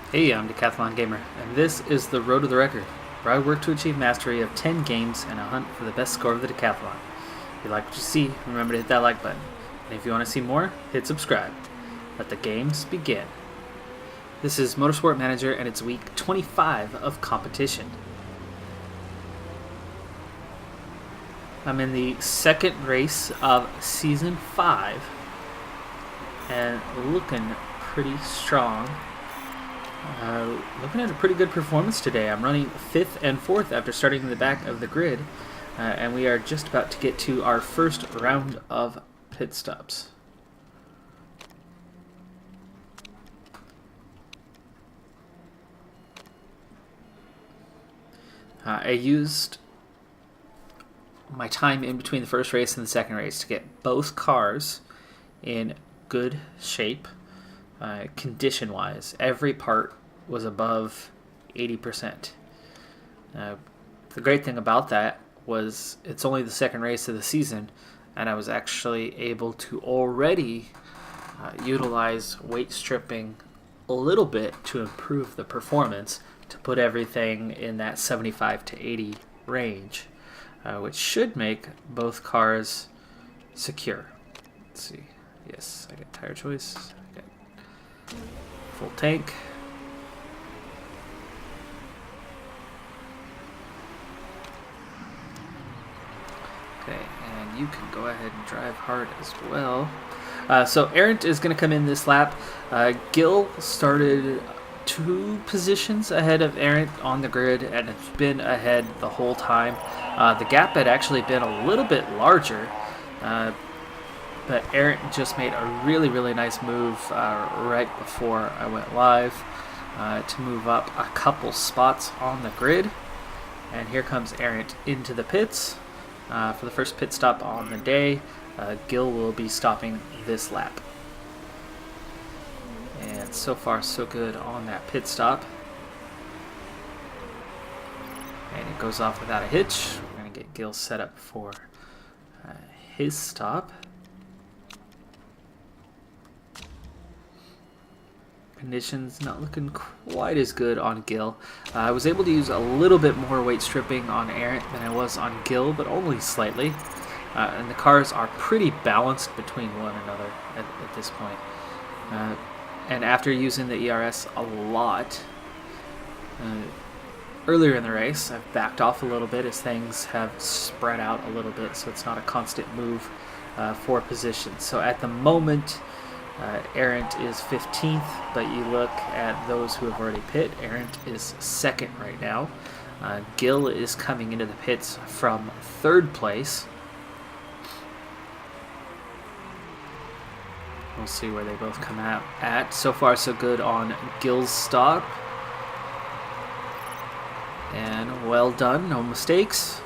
Hey, I'm Decathlon Gamer, and this is the Road to the Record, where I work to achieve mastery of 10 games and a hunt for the best score of the Decathlon. If you like what you see, remember to hit that like button. And if you want to see more, hit subscribe. Let the games begin. This is Motorsport Manager, and it's week 25 of competition. I'm in the second race of Season 5, and looking pretty strong. Looking at a pretty good performance today. I'm running 5th and 4th after starting in the back of the grid, and we are just about to get to our first round of pit stops. I used my time in between the first race and the second race to get both cars in good shape. Condition-wise, every part was above 80%. The great thing about that was it's only the second race of the season, and I was actually able to already utilize weight stripping a little bit to improve the performance, to put everything in that 75 to 80 range, which should make both cars secure. Let's see. Yes, I get tire choice. Full tank. Okay, and you can go ahead and drive hard as well. So Errant is going to come in this lap. Gil started 2 positions ahead of Errant on the grid, and it's been ahead the whole time. The gap had actually been a little bit larger, but Errant just made a really nice move right before I went live to move up a couple spots on the grid. And here comes Errant into the pits for the first pit stop on the day. Gil will be stopping this lap. And so far so good on that pit stop. And it goes off without a hitch. We're going to get Gil set up for his stop. Conditions not looking quite as good on Gil. I was able to use a little bit more weight stripping on Errant than I was on Gil, but only slightly. And the cars are pretty balanced between one another at this point. And after using the ERS a lot earlier in the race, I've backed off a little bit as things have spread out a little bit, so it's not a constant move for positions. So at the moment, Errant is 15th, but you look at those who have already pit, Errant is 2nd right now. Gil is coming into the pits from 3rd place. We'll see where they both come out at. So far so good on Gil's stop. And well done, no mistakes.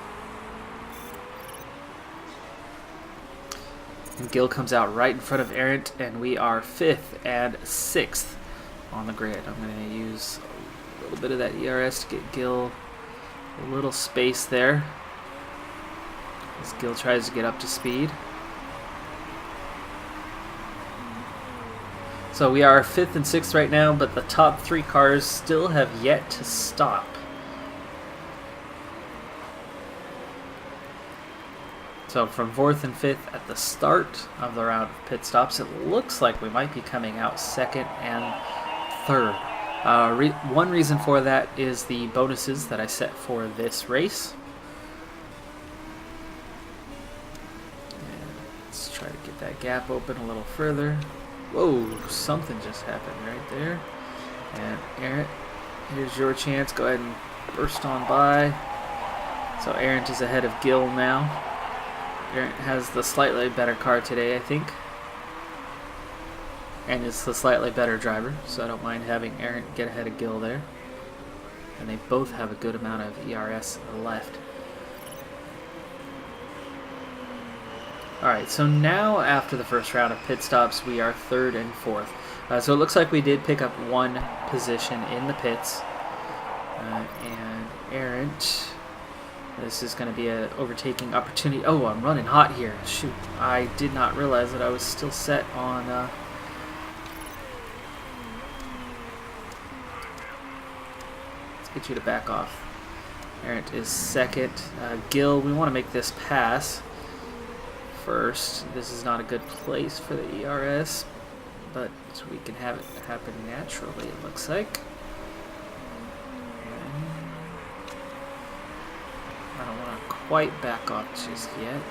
And Gil comes out right in front of Errant, and we are 5th and 6th on the grid. I'm going to use a little bit of that ERS to get Gil a little space there as Gil tries to get up to speed. So we are 5th and 6th right now, but the top 3 cars still have yet to stop. So from 4th and 5th at the start of the round of pit stops, it looks like we might be coming out 2nd and 3rd. One reason for that is the bonuses that I set for this race. And let's try to get that gap open a little further. Whoa, something just happened right there. And Errant, here's your chance. Go ahead and burst on by. So Errant is ahead of Gil now. Errant has the slightly better car today, I think. And is the slightly better driver, so I don't mind having Errant get ahead of Gil there. And they both have a good amount of ERS left. Alright, so now after the first round of pit stops, we are 3rd and 4th. So it looks like we did pick up 1 position in the pits. And Errant, this is going to be an overtaking opportunity. Oh, I'm running hot here. Shoot, I did not realize that I was still set on get you to back off. Errant is second. Gil, we want to make this pass first. This is not a good place for the ERS, but we can have it happen naturally, it looks like. I don't want to quite back off just yet.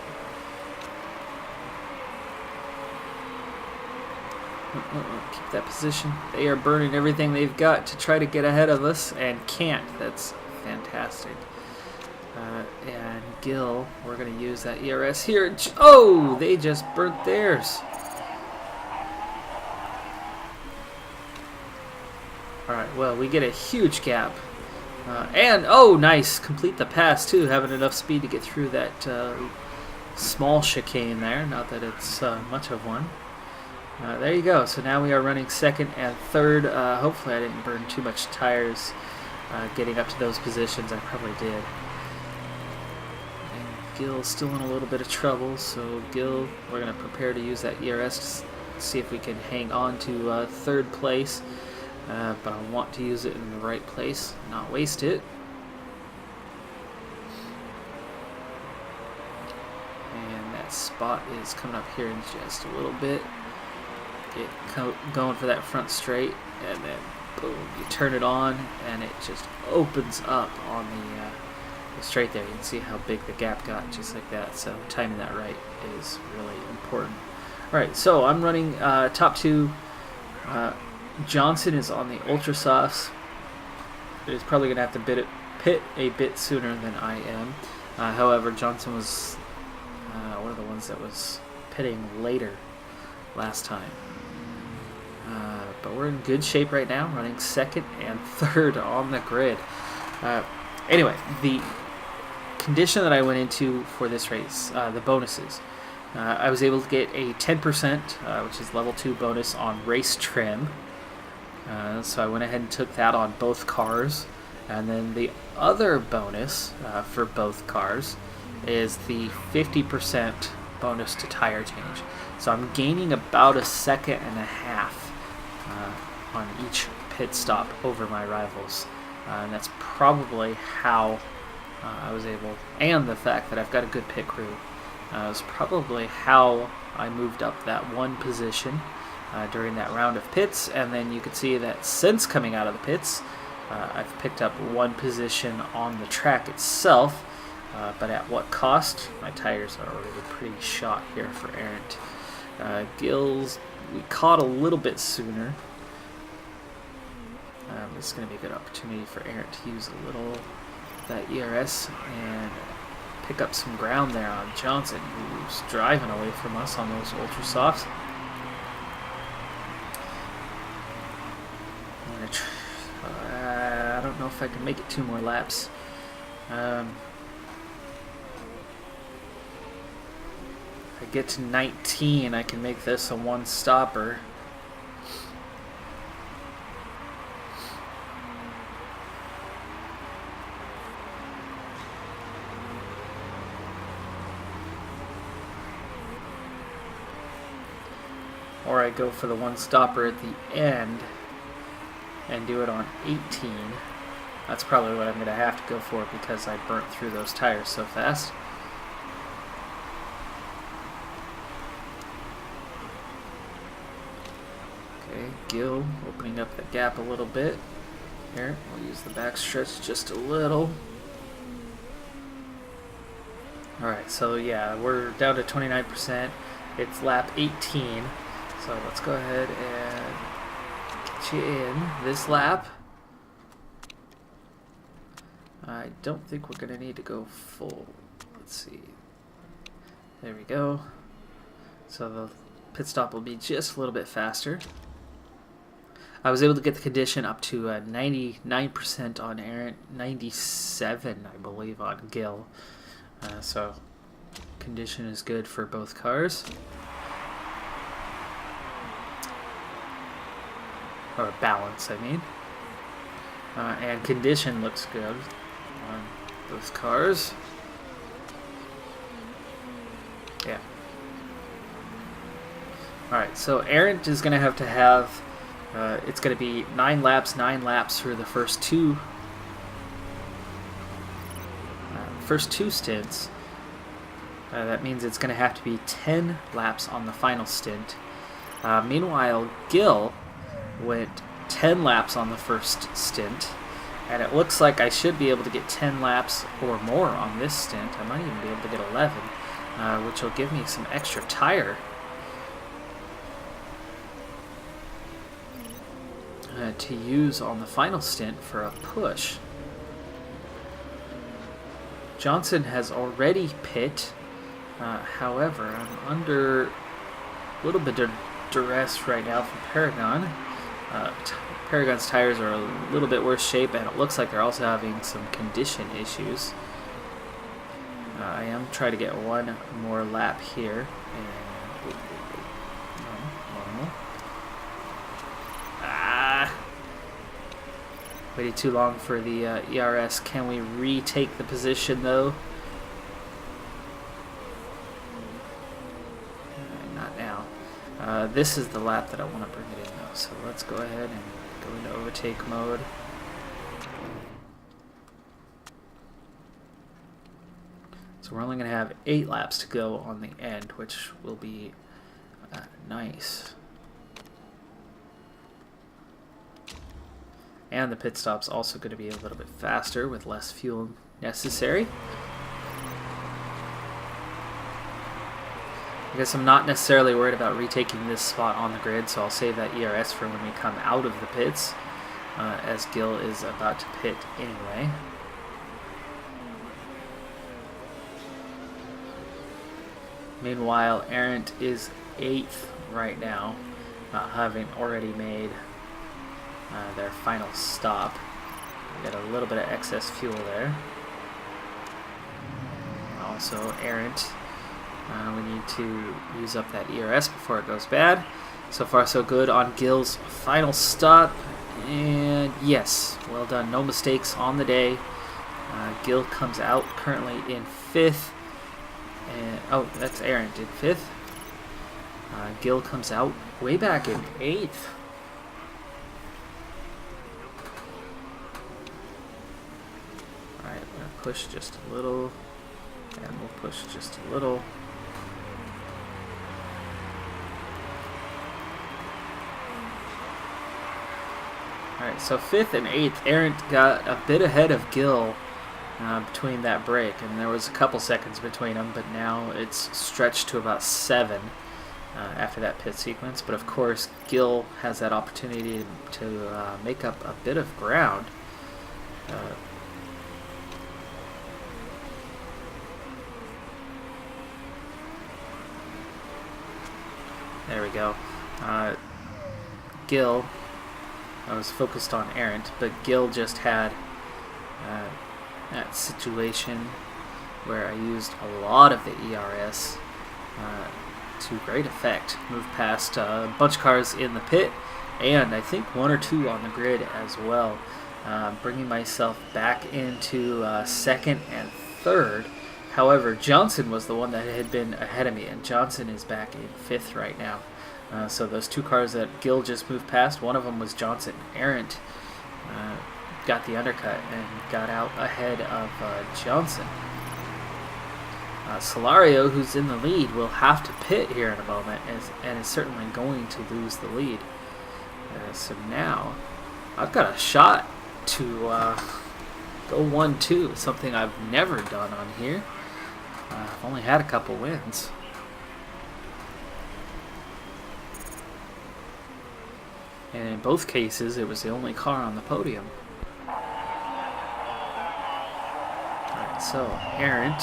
Keep that position. They are burning everything they've got to try to get ahead of us and can't. That's fantastic. And Gil, we're going to use that ERS here. Oh, they just burnt theirs. Alright, well, we get a huge gap. And, oh, nice. Complete the pass, too. Having enough speed to get through that small chicane there. Not that it's much of one. There you go. So now we are running second and third. Hopefully I didn't burn too much tires getting up to those positions. I probably did. And Gil's still in a little bit of trouble. So Gil, we're going to prepare to use that ERS to see if we can hang on to third place. But I want to use it in the right place, not waste it. And that spot is coming up here in just a little bit. Get going for that front straight, and then boom, you turn it on, and it just opens up on the straight there. You can see how big the gap got, just like that. So timing that right is really important. All right, so I'm running top two. Johnson is on the Ultra Softs. He's probably going to have to pit a bit sooner than I am. However, Johnson was one of the ones that was pitting later last time. But we're in good shape right now, running second and third on the grid. Anyway, the condition that I went into for this race, the bonuses. I was able to get a 10%, which is level 2 bonus on race trim. So I went ahead and took that on both cars. And then the other bonus for both cars is the 50% bonus to tire change. So I'm gaining about a second and a half on each pit stop over my rivals. And that's probably how I was able, and the fact that I've got a good pit crew, is probably how I moved up that one position during that round of pits. And then you can see that since coming out of the pits, I've picked up one position on the track itself, but at what cost? My tires are already pretty shot here for Errant. Gills, we caught a little bit sooner. This is going to be a good opportunity for Errant to use a little of that ERS and pick up some ground there on Johnson, who's driving away from us on those Ultra Softs. I don't know if I can make it 2 more laps. If I get to 19, I can make this a one-stopper. Or I go for the one-stopper at the end and do it on 18. That's probably what I'm going to have to go for because I burnt through those tires so fast. Okay, Gil opening up the gap a little bit. Here, we'll use the back stretch just a little. Alright, so yeah, we're down to 29%. It's lap 18. So let's go ahead and get you in this lap. I don't think we're going to need to go full. Let's see. There we go. So the pit stop will be just a little bit faster. I was able to get the condition up to 99% on Errant, 97 I believe on Gil. So condition is good for both cars. Or balance, I mean. And condition looks good on those cars. Yeah. Alright, so Errant is going to have, it's going to be 9 laps for the first 2 first 2 stints. That means it's going to have to be 10 laps on the final stint. Meanwhile, Gil went 10 laps on the first stint, and it looks like I should be able to get 10 laps or more on this stint. I might even be able to get 11, which will give me some extra tire to use on the final stint for a push. Johnson has already pit. However, I'm under a little bit of duress right now from Paragon. Paragon's tires are a little bit worse shape, and it looks like they're also having some condition issues. I am trying to get one more lap here. And waited too long for the ERS. Can we retake the position though? Not now. This is the lap that I want to bring it in though. So let's go ahead and go into overtake mode. So we're only going to have 8 laps to go on the end, which will be nice. And the pit stop's also going to be a little bit faster with less fuel necessary. I guess I'm not necessarily worried about retaking this spot on the grid, so I'll save that ERS for when we come out of the pits, as Gil is about to pit anyway. Meanwhile, Arendt is 8th right now, having already made their final stop. We got a little bit of excess fuel there. Also, Arendt, we need to use up that ERS before it goes bad. So far so good on Gil's final stop, and yes, well done, no mistakes on the day. Gil comes out currently in 5th, and oh, that's Arendt in 5th. Gil comes out way back in 8th. Alright, we're going to push just a little, and we'll push just a little. Alright, so 5th and 8th, Arendt got a bit ahead of Gil between that break, and there was a couple seconds between them, but now it's stretched to about 7 after that pit sequence. But of course, Gil has that opportunity to make up a bit of ground. There we go. Gil, I was focused on Arendt, but Gil just had that situation where I used a lot of the ERS to great effect. Moved past a bunch of cars in the pit, and I think 1 or 2 on the grid as well, bringing myself back into 2nd and 3rd. However, Johnson was the one that had been ahead of me, and Johnson is back in 5th right now. So those 2 cars that Gil just moved past, one of them was Johnson. Arendt got the undercut and got out ahead of Johnson. Solario, who's in the lead, will have to pit here in a moment, and is certainly going to lose the lead. So now I've got a shot to go 1-2, something I've never done on here. I've only had a couple wins. And in both cases, it was the only car on the podium. Alright, so Arendt,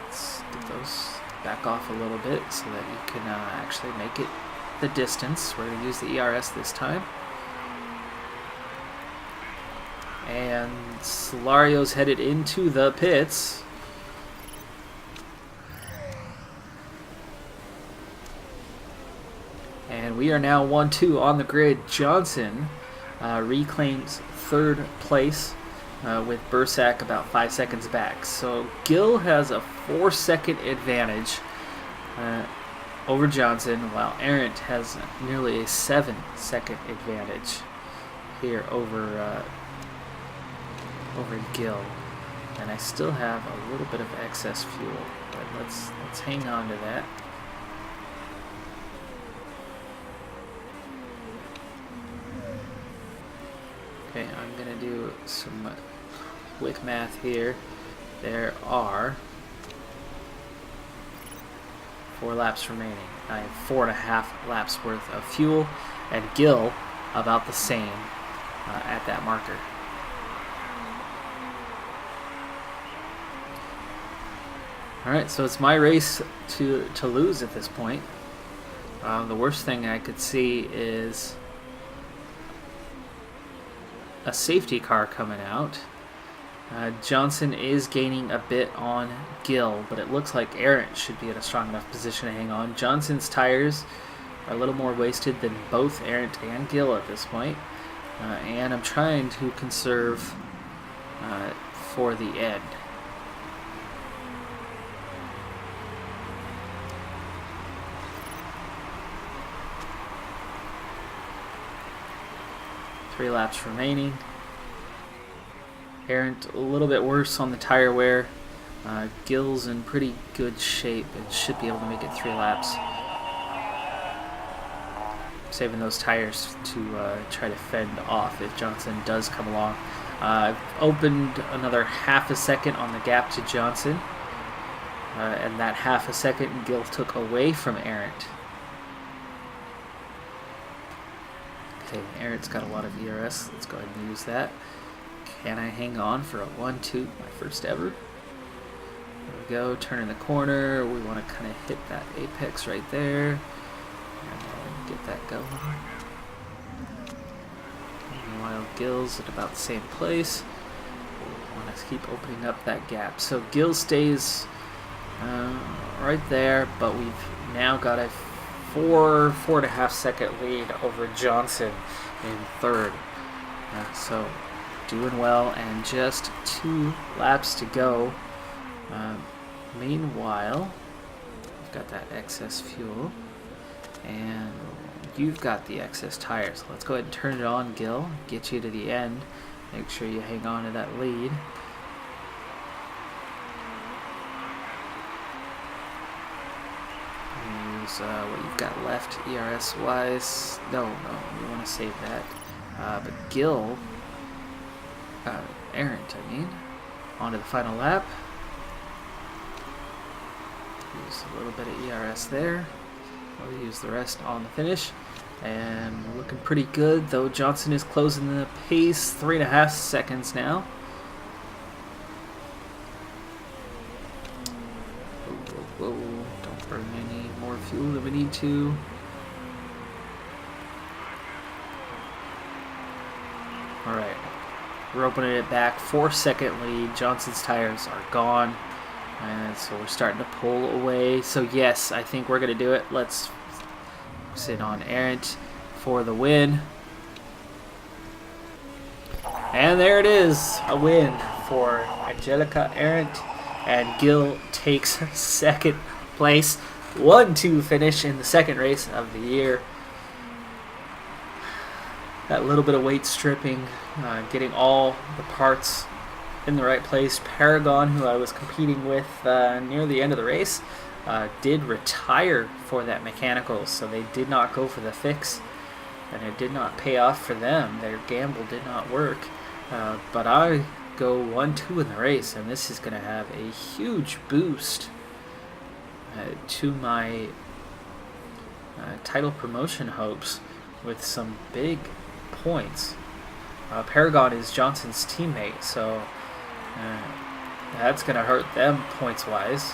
let's get those back off a little bit so that you can actually make it the distance. We're going to use the ERS this time. And Solario's headed into the pits. And we are now 1-2 on the grid. Johnson reclaims 3rd place with Bursack about 5 seconds back. So Gil has a 4-second advantage over Johnson, while Arendt has nearly a 7-second advantage here over Gil. And I still have a little bit of excess fuel, but let's hang on to that. Okay, I'm gonna do some quick math here. There are 4 laps remaining. I have 4.5 laps worth of fuel, and Gil about the same at that marker. Alright, so it's my race to lose at this point. The worst thing I could see is a safety car coming out. Johnson is gaining a bit on Gil, but it looks like Arendt should be in a strong enough position to hang on. Johnson's tires are a little more wasted than both Arendt and Gil at this point. And I'm trying to conserve for the end. Three laps remaining. Arendt a little bit worse on the tire wear. Gil's in pretty good shape and should be able to make it 3 laps. Saving those tires to try to fend off if Johnson does come along. I've opened another half a second on the gap to Johnson. And that half a second Gil took away from Arendt. Okay, Arendt's got a lot of ERS. Let's go ahead and use that. Can I hang on for a 1-2, my first ever? There we go, turning the corner. We want to kind of hit that apex right there. And get that going. Meanwhile, Gil's at about the same place. We want to keep opening up that gap. So Gil stays right there, but we've now got a 4.5 second lead over Johnson in third. So doing well, and just 2 laps to go. Meanwhile, we've got that excess fuel, and you've got the excess tires. Let's go ahead and turn it on, Gil. Get you to the end. Make sure you hang on to that lead. What you've got left ERS wise. No, you want to save that. But Gil, Arendt, I mean, onto the final lap. Use a little bit of ERS there. We'll use the rest on the finish. And we're looking pretty good, though Johnson is closing the pace. 3.5 seconds now. Whoa. Don't burn any more fuel than we need to. Alright. We're opening it back. 4-second lead. Johnson's tires are gone. And so we're starting to pull away. So yes, I think we're going to do it. Let's sit on Arendt for the win. And there it is. A win for Angelica Arendt. And Gil takes second place. 1-2 finish in the second race of the year. That little bit of weight stripping, getting all the parts in the right place. Paragon, who I was competing with near the end of the race, did retire for that mechanical, so they did not go for the fix, and it did not pay off for them. Their gamble did not work. But I go 1-2 in the race, and this is going to have a huge boost to my title promotion hopes with some big points. Paragon is Johnson's teammate, so that's going to hurt them points-wise.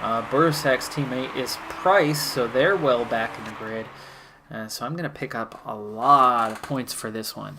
Burusak's teammate is Price, so they're well back in the grid. So I'm going to pick up a lot of points for this one.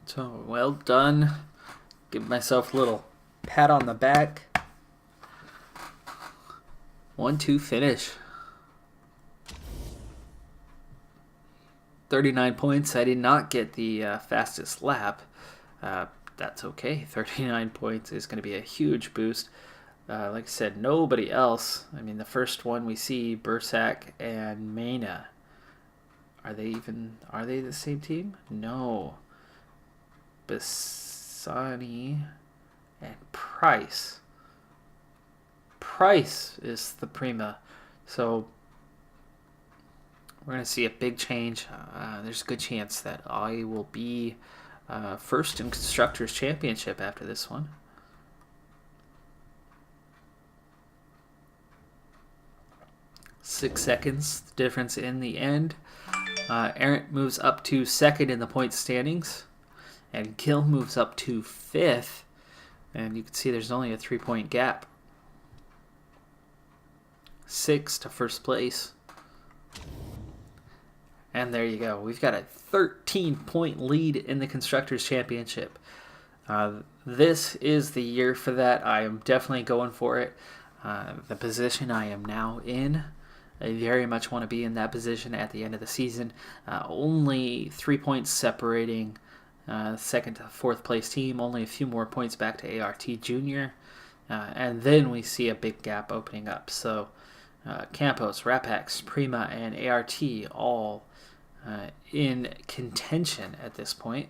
So, well done. Give myself a little pat on the back. 1-2 finish. 39 points. I did not get the fastest lap. That's okay. 39 points is going to be a huge boost. Like I said, nobody else. I mean, the first one we see, Bursack and Mena. Are they the same team? No. Bassani and Price. Price is the Prima. So we're going to see a big change. There's a good chance that I will be first in Constructors' Championship after this one. Six seconds difference in the end. Arendt moves up to second in the point standings, and Gill moves up to fifth. And you can see there's only a 3-point gap. 6 to first place. And there you go. We've got a 13-point lead in the Constructors' Championship. This is the year for that. I am definitely going for it. The position I am now in, I very much want to be in that position at the end of the season. Only 3 points separating second to fourth place team. Only a few more points back to ART Junior. And then we see a big gap opening up. So Campos, Rapax, Prima, and ART all in contention at this point.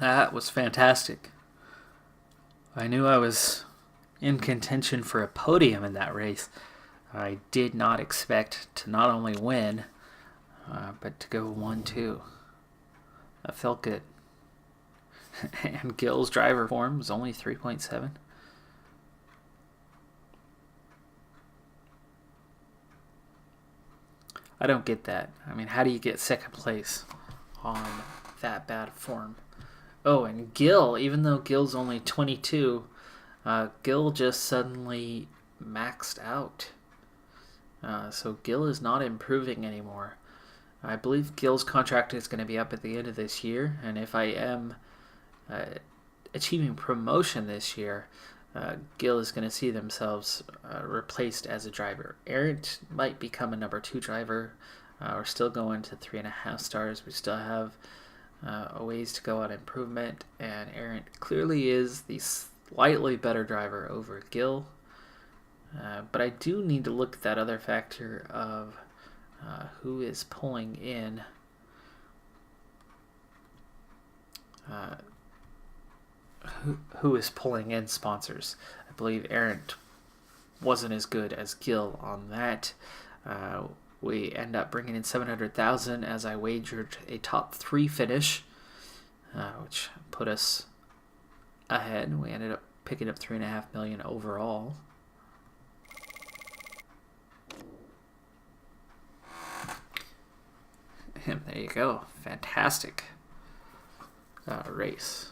That was fantastic. I knew I was in contention for a podium in that race. I did not expect to not only win, but to go 1-2. That felt good. And Gill's driver form was only 3.7. I don't get that. I mean, how do you get second place on that bad form? Oh, and Gill, even though Gill's only 22, Gill just suddenly maxed out. So Gill is not improving anymore. I believe Gill's contract is going to be up at the end of this year, and if I am achieving promotion this year, Gill is going to see themselves replaced as a driver. Arendt might become a number 2 driver. We're still going to 3.5 stars. We still have a ways to go on improvement, and Arendt clearly is the slightly better driver over Gill. But I do need to look at that other factor of who is pulling in who is pulling in sponsors. I believe Arendt wasn't as good as Gill on that. We end up bringing in 700,000 as I wagered a top 3 finish, which put us ahead. We ended up picking up 3.5 million overall. And there you go. Fantastic race.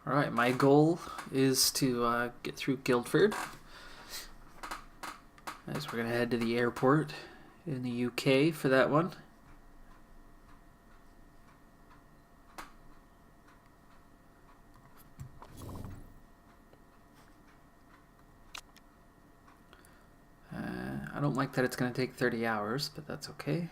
All right, my goal is to get through Guildford, as we're going to head to the airport in the UK for that one. I don't like that it's going to take 30 hours, but that's okay.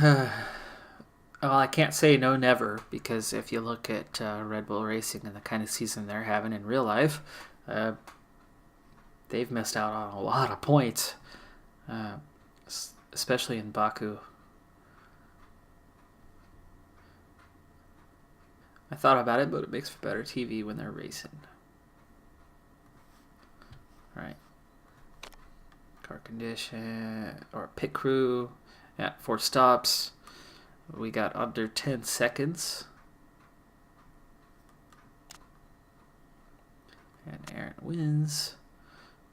Well, I can't say no never, because if you look at Red Bull Racing and the kind of season they're having in real life, they've missed out on a lot of points, especially in Baku. I thought about it, but it makes for better TV when they're racing. All right. Car condition, or pit crew. Yeah, 4 stops. We got under 10 seconds. And Aaron wins.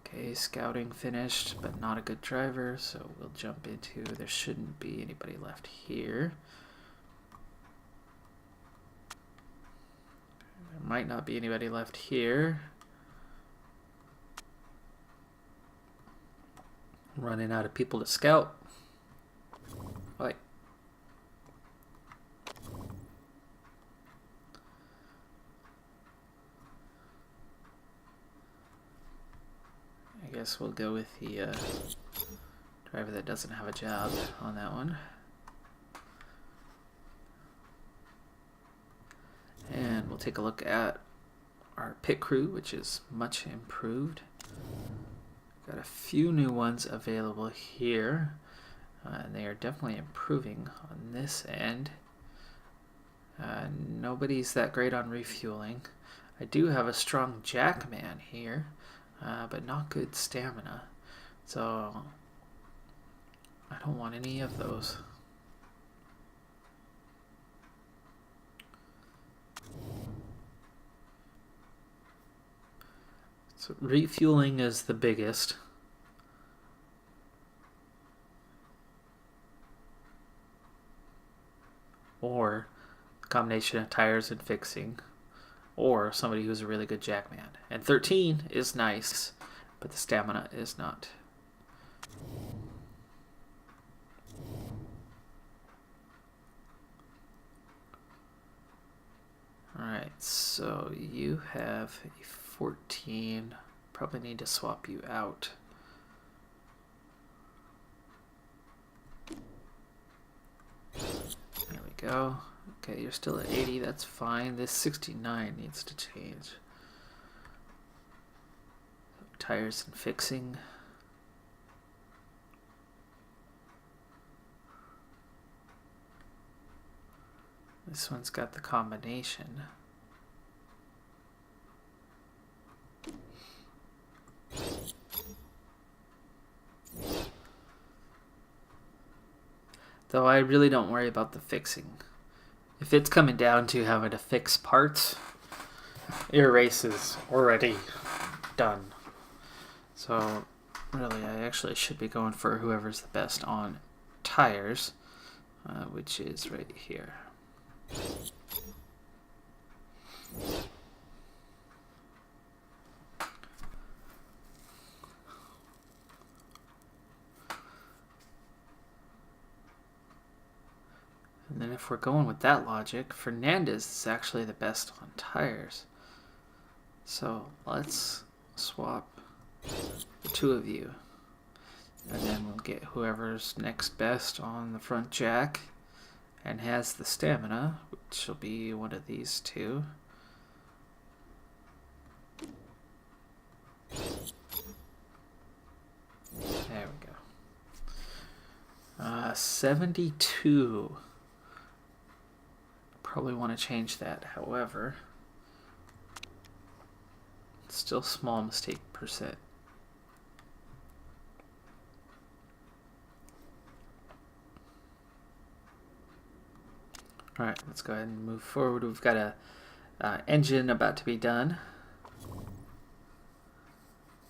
Okay, scouting finished, but not a good driver, so we'll jump into, there shouldn't be anybody left here. There might not be anybody left here. Running out of people to scout. Right. I guess we'll go with the driver that doesn't have a job on that one. And we'll take a look at our pit crew, which is much improved. Got a few new ones available here. And they are definitely improving on this end. Nobody's that great on refueling. I do have a strong jackman here, but not good stamina. So I don't want any of those. So refueling is the biggest. Or a combination of tires and fixing. Or somebody who's a really good jackman. And 13 is nice, but the stamina is not. Alright, so you have a 14. Probably need to swap you out. There we go. Okay, you're still at 80, that's fine. This 69 needs to change. Tires and fixing. This one's got the combination. Though I really don't worry about the fixing. If it's coming down to having to fix parts, your race is already done. So really, I actually should be going for whoever's the best on tires, which is right here. And then if we're going with that logic, Fernandez is actually the best on tires. So let's swap the two of you. And then we'll get whoever's next best on the front jack and has the stamina, which will be one of these two. There we go. 72. Probably want to change that, however. It's still small mistake percent. Alright, let's go ahead and move forward. We've got a engine about to be done.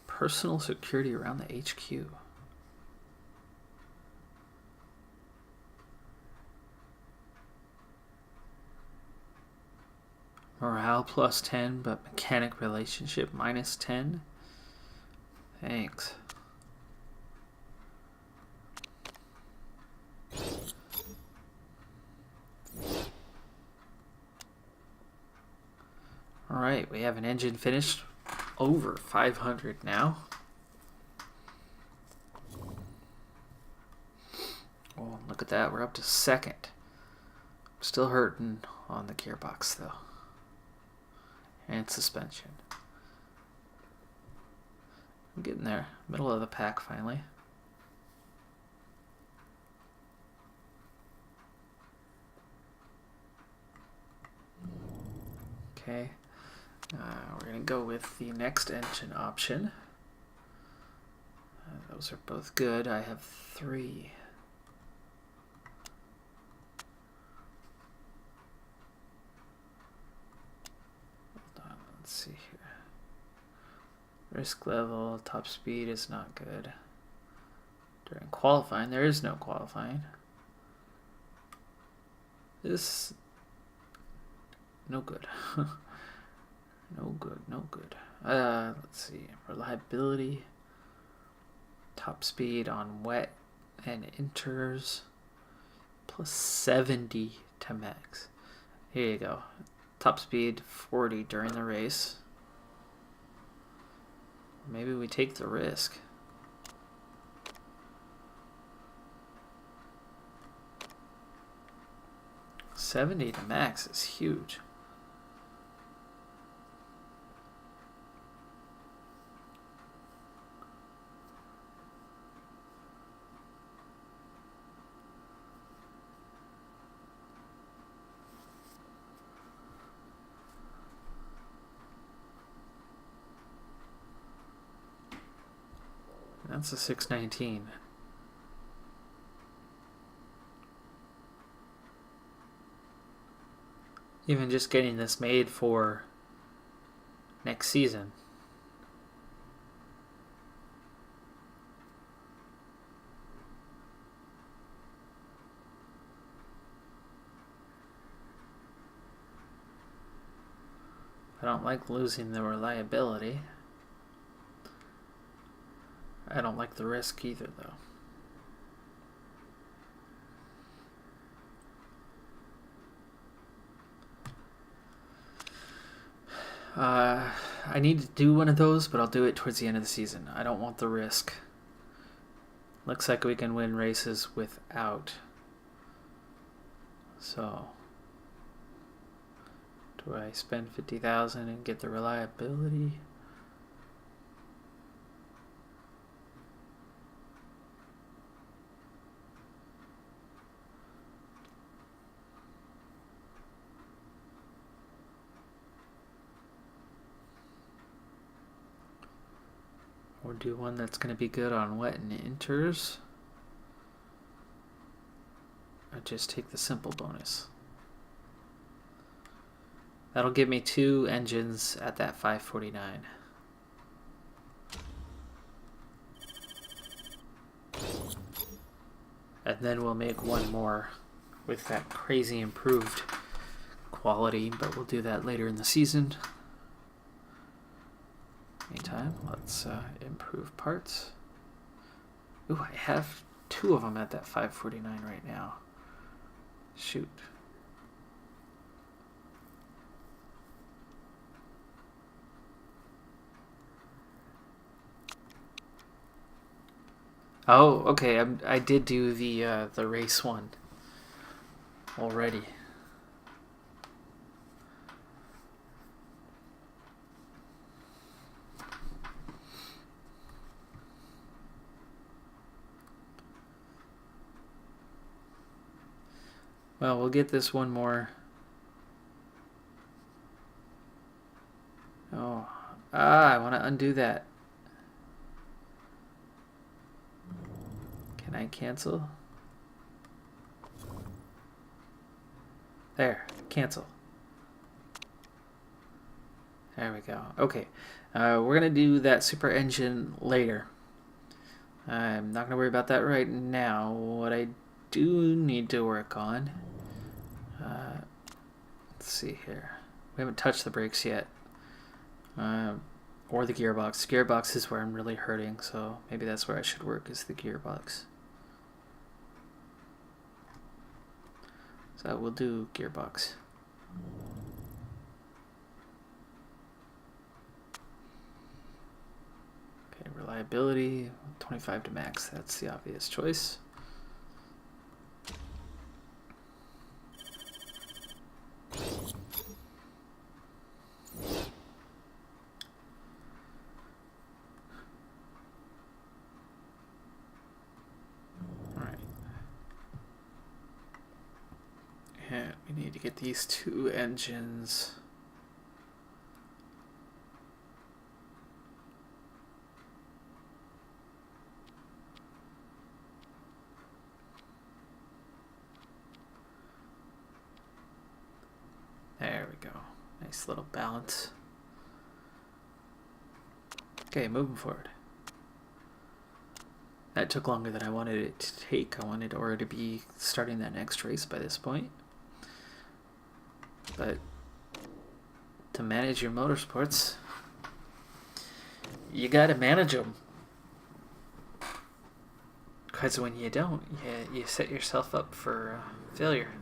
Personal security around the HQ. Morale plus 10, but mechanic relationship minus 10. Thanks. Alright, we have an engine finished. Over 500 now. Oh, look at that. We're up to second. Still hurting on the gearbox, though. And suspension. I'm getting there. Middle of the pack, finally. Okay. We're going to go with the next engine option. Those are both good. I have 3. Risk level, top speed is not good. During qualifying, there is no qualifying. This, no good. No good, no good. Let's see, reliability, top speed on wet and inters, plus 70 to max. Here you go. Top speed 40 during the race. Maybe we take the risk. $70 to max is huge. That's a 619. Even just getting this made for next season. I don't like losing the reliability. I don't like the risk either, though. I need to do one of those, but I'll do it towards the end of the season. I don't want the risk. Looks like we can win races without. So, do I spend 50,000 and get the reliability? Or do one that's going to be good on wet and inters. I just take the simple bonus. That'll give me 2 engines at that 549. And then we'll make one more with that crazy improved quality, but we'll do that later in the season. Meantime, let's improve parts. Ooh, I have 2 of them at that 549 right now. Shoot. Oh, okay. I did do the race one already. Well, we'll get this one more. Oh, I want to undo that. Can I cancel? There, cancel. There we go. Okay, we're going to do that super engine later. I'm not going to worry about that right now. What I do need to work on, let's see here. We haven't touched the brakes yet, or the gearbox. Gearbox is where I'm really hurting, so maybe that's where I should work, is the gearbox. So we'll do gearbox. Okay, reliability, 25 to max. That's the obvious choice. We need to get these 2 engines. There we go. Nice little balance. Okay, moving forward. That took longer than I wanted it to take. I wanted Aura to be starting that next race by this point. But to manage your motorsports, you gotta manage them. Because when you don't, you set yourself up for failure.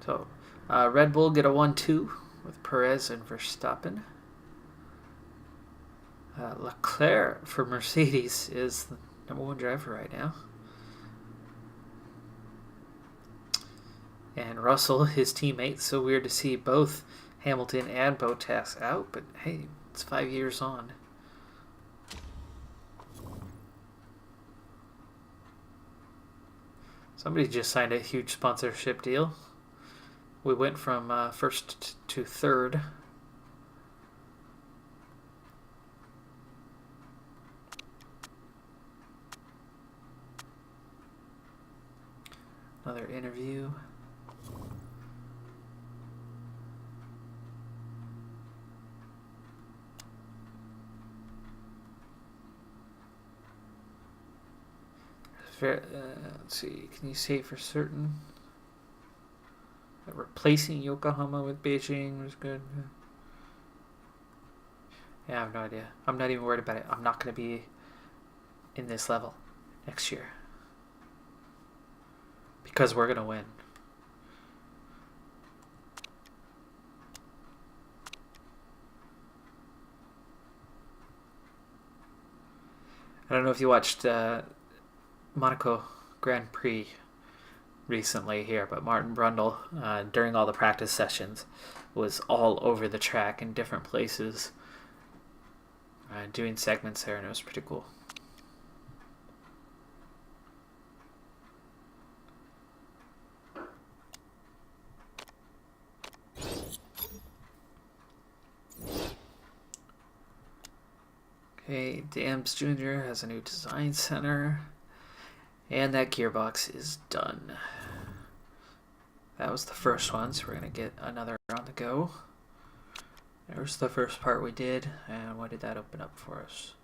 So, Red Bull get a 1-2 with Perez and Verstappen. Leclerc for Mercedes is the number one driver right now. And Russell, his teammate. So weird to see both Hamilton and Bottas out, but hey, it's 5 years on. Somebody just signed a huge sponsorship deal. We went from first to third. Another interview. Let's see, can you say for certain that replacing Yokohama with Beijing was good? Yeah, I have no idea. I'm not even worried about it. I'm not going to be in this level next year. Because we're going to win. I don't know if you watched Monaco Grand Prix recently here, but Martin Brundle, during all the practice sessions, was all over the track in different places, doing segments there, and it was pretty cool. Okay, Dams Jr. has a new design center. And that gearbox is done. That was the first one, so we're going to get another on the go. There's the first part we did, and what did that open up for us?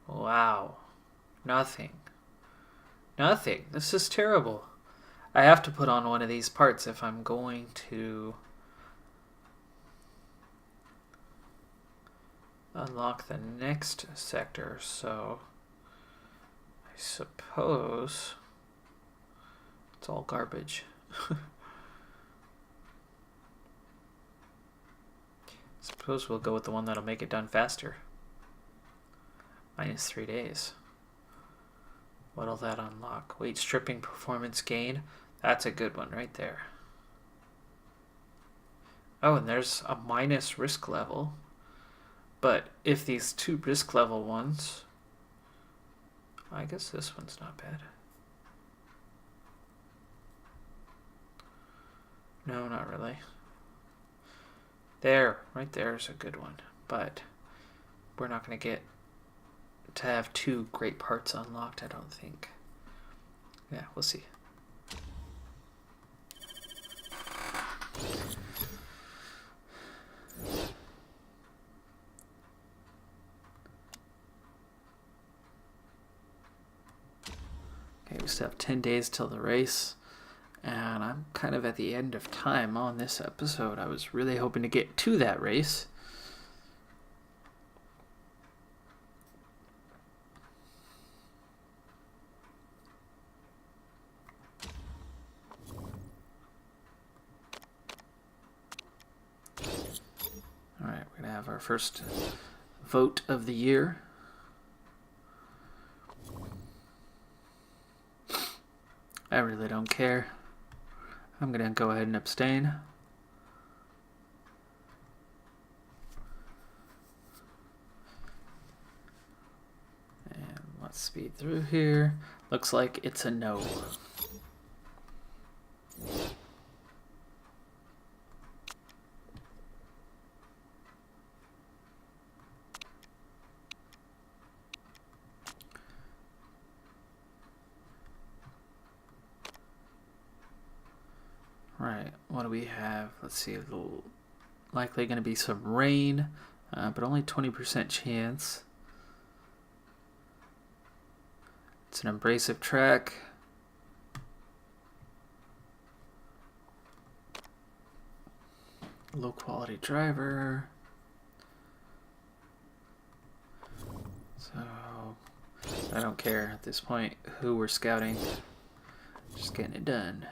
Wow. Nothing. Nothing. This is terrible. I have to put on one of these parts if I'm going to unlock the next sector, so I suppose it's all garbage. Suppose we'll go with the one that'll make it done faster. -3 days. What'll that unlock? Weight stripping performance gain. That's a good one right there. Oh, and there's a minus risk level. But if these two risk level ones, I guess this one's not bad. No, not really. There, right there is a good one. But we're not going to get to have two great parts unlocked, I don't think. Yeah, we'll see. Okay, we still have 10 days till the race, and I'm kind of at the end of time on this episode. I was really hoping to get to that race. Alright, we're going to have our first vote of the year. I really don't care. I'm going to go ahead and abstain. And let's speed through here. Looks like it's a no. Right, what do we have, let's see, likely going to be some rain, but only 20% chance. It's an abrasive track. Low quality driver. So I don't care at this point who we're scouting. Just getting it done.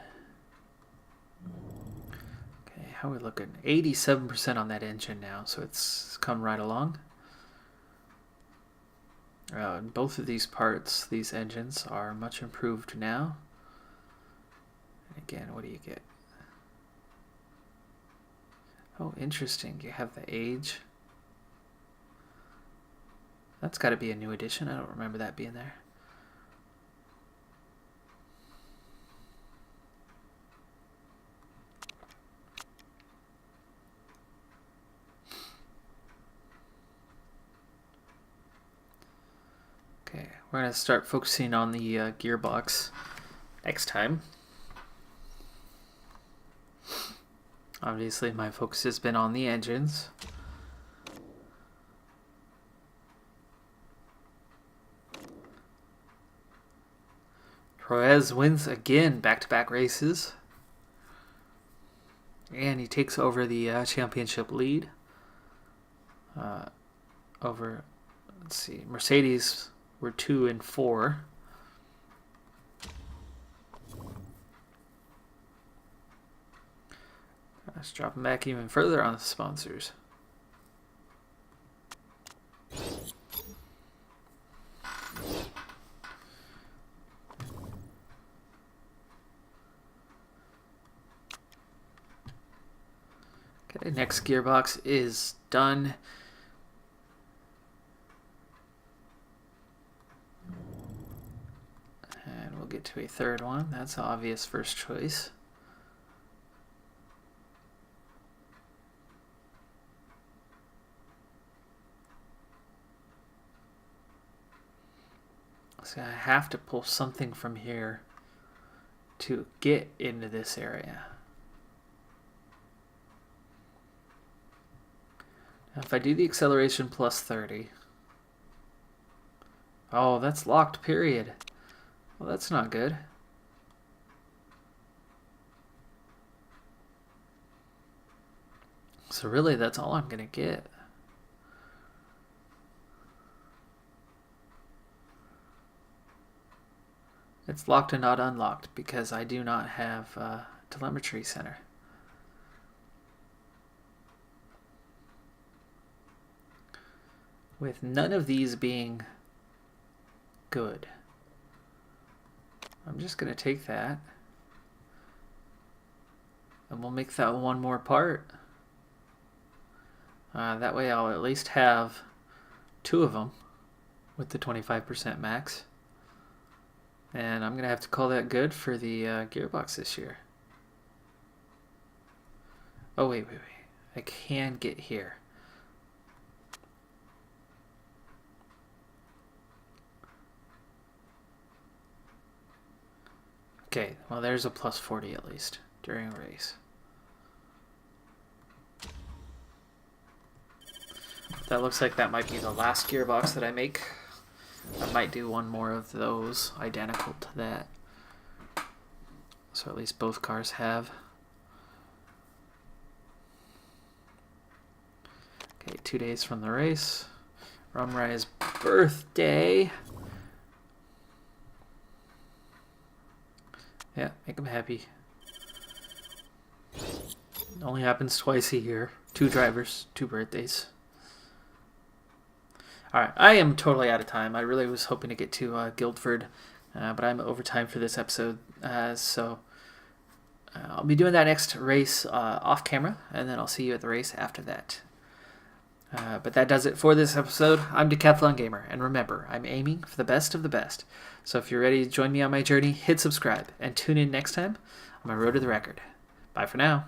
Okay, how are we looking? 87% on that engine now, so it's come right along. Both of these parts, these engines, are much improved now. And again, what do you get? Oh, interesting. You have the age. That's got to be a new edition. I don't remember that being there. Okay, we're going to start focusing on the gearbox next time. Obviously, my focus has been on the engines. Perez wins again, back-to-back races. And he takes over the championship lead. Over, let's see, Mercedes were 2 and 4. Let's drop them back even further on the sponsors. Okay, next gearbox is done. And we'll get to a third one. That's an obvious first choice. So I have to pull something from here to get into this area. Now if I do the acceleration plus 30. Oh, that's locked, period. Well, that's not good. So really, that's all I'm going to get. It's locked and not unlocked because I do not have a telemetry center. With none of these being good, I'm just going to take that and we'll make that one more part. That way I'll at least have 2 of them with the 25% max. And I'm going to have to call that good for the gearbox this year. Oh, wait. I can get here. Okay, well there's a plus 40 at least during a race. That looks like that might be the last gearbox that I make. I might do one more of those identical to that. So at least both cars have. Okay, 2 days from the race. Rumrai's birthday. Yeah, make him happy. It only happens twice a year. 2 drivers, 2 birthdays. Alright, I am totally out of time. I really was hoping to get to Guildford, but I'm over time for this episode. So I'll be doing that next race off camera, and then I'll see you at the race after that. But that does it for this episode. I'm Decathlon Gamer, and remember, I'm aiming for the best of the best. So if you're ready to join me on my journey, hit subscribe, and tune in next time on my road to the record. Bye for now.